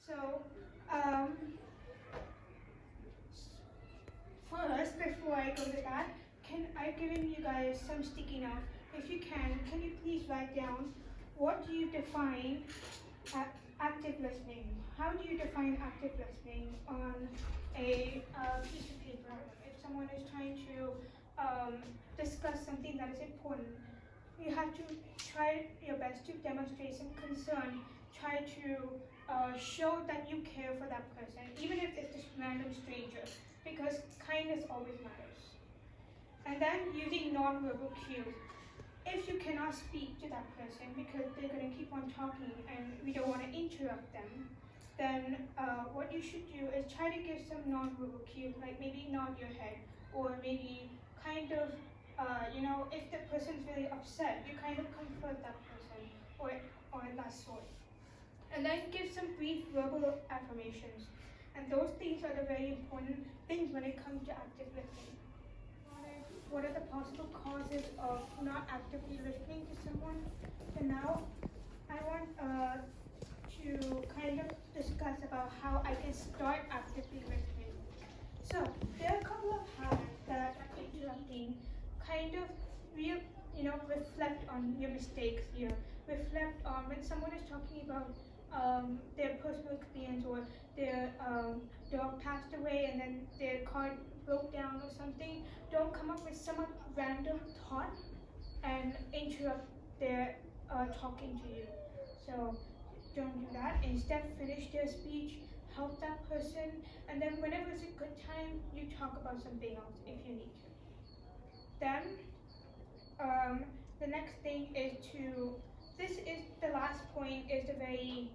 So, um, first, before I go to that, I've given you guys some sticky notes. If you can you please write down what do you define active listening? How do you define active listening on a piece of paper? If someone is trying to discuss something that is important, you have to try your best to demonstrate some concern, try to show that you care for that person, even if it's just random stranger, because kindness always matters. And then using non-verbal cues. If you cannot speak to that person because they're going to keep on talking and we don't want to interrupt them, then what you should do is try to give some non-verbal cues, like maybe nod your head, or maybe kind of, if the person's really upset, you kind of comfort that person, or that sort. And then give some brief verbal affirmations. And those things are the very important things when it comes to active listening. What are the possible causes of not actively listening to someone? And now I want to kind of discuss about how I can start actively listening. So there are a couple of habits that are interrupting, kind of reflect on your mistakes here. Reflect on when someone is talking about their personal experience, or their dog passed away and then their car broke down or something. Don't come up with some random thought and interrupt their talking to you. So don't do that. Instead, finish their speech, help that person, and then whenever it's a good time, you talk about something else if you need to. Then the next thing is the last point is the very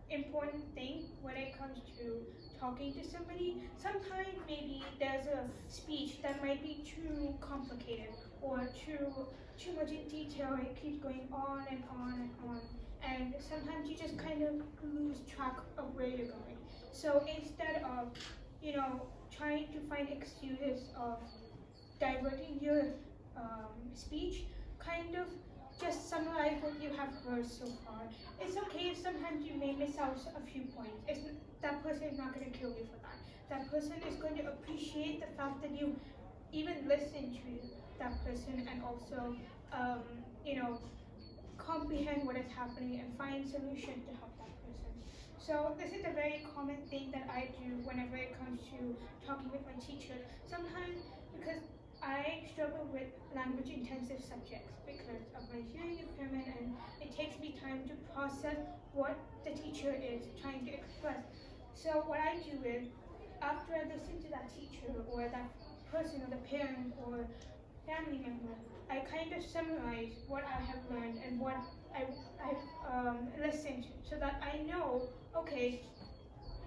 important thing when it comes to talking to somebody. Sometimes maybe there's a speech that might be too complicated or too much in detail. It keeps going on and on and on, and sometimes you just kind of lose track of where you're going. So instead of trying to find excuses of diverting your speech, kind of just summarize what you have heard so far. It's okay if sometimes you may miss out a few points. That person is not going to kill you for that. That person is going to appreciate the fact that you even listen to that person and also, comprehend what is happening and find solutions to help that person. So this is a very common thing that I do whenever it comes to talking with my teacher. Sometimes because I struggle with language intensive subjects because of my hearing impairment, and it takes me time to process what the teacher is trying to express. So what I do is, after I listen to that teacher or that person or the parent or family member, I kind of summarize what I have learned and what I've listened to, so that I know, okay,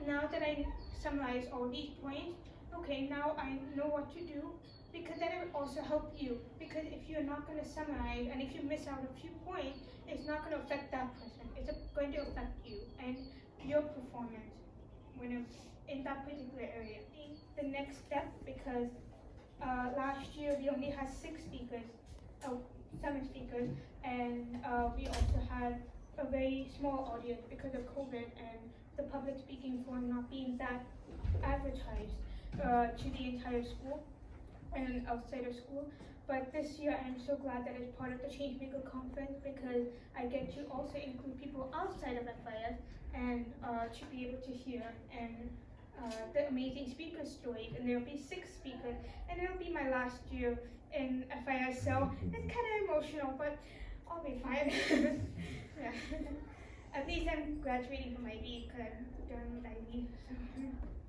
now that I summarize all these points, okay, now I know what to do, because then it will also help you. Because if you're not going to summarize and if you miss out a few points, it's not going to affect that person. It's going to affect you and your performance in that particular area. The next step, because last year we only had 7 speakers, and we also had a very small audience because of COVID and the public speaking forum not being that advertised to the entire school and outside of school. But this year I'm so glad that it's part of the Changemaker conference, because I get to also include people outside of FIS and to be able to hear and the amazing speaker stories. And there'll be 6 speakers, and it'll be my last year in FIS, so it's kind of emotional, but I'll be fine. Yeah. At least I'm graduating from IB because I'm done with IB. So.